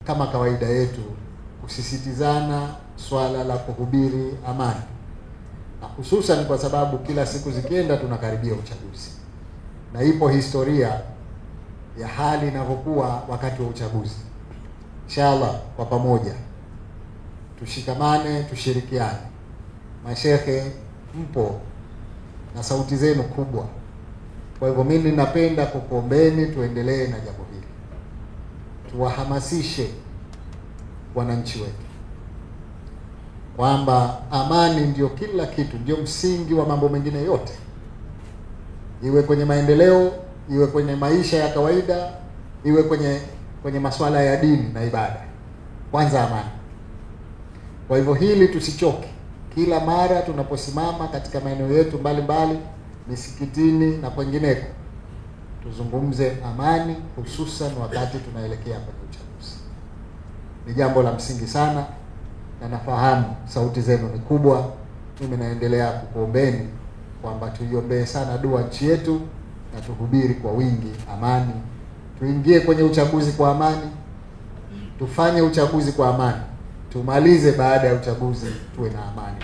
kama kawaida yetu kusisitizana swala la kuhubiri amani, na hususan kwa sababu kila siku zikienda tunakaribia uchaguzi, na ipo historia ya hali inavyokuwa wakati wa uchaguzi. Inshallah kwa pamoja tushikamane, tushirikiane. Mashehe mpo na sauti zenu kubwa, kwa hivyo mimi ninapenda kukuombeni tuendelee na jambo hili, tuwahamasishe wananchi wetu kwamba amani ndio kila kitu, ndio msingi wa mambo mengine yote, iwe kwenye maendeleo, iwe kwenye maisha ya kawaida, iwe kwenye masuala ya dini na ibada. Kwanza amani. Kwa hivyo hili tusichoke, kila mara tunaposimama katika maeneo yetu mbalimbali, misikitini na kwengineko, tuzungumze amani, hususan wakati tunaelekea kwenye uchaguzi. Ni jambo la msingi sana, na nafahamu sauti zenu ni kubwa. Mimi naendelea kukuombeni kwamba tuiombee sana dua nchi yetu na tuhubiri kwa wingi amani. Tuingie kwenye uchaguzi kwa amani, tufanye uchaguzi kwa amani, tumalize baada ya uchaguzi tuwe na amani.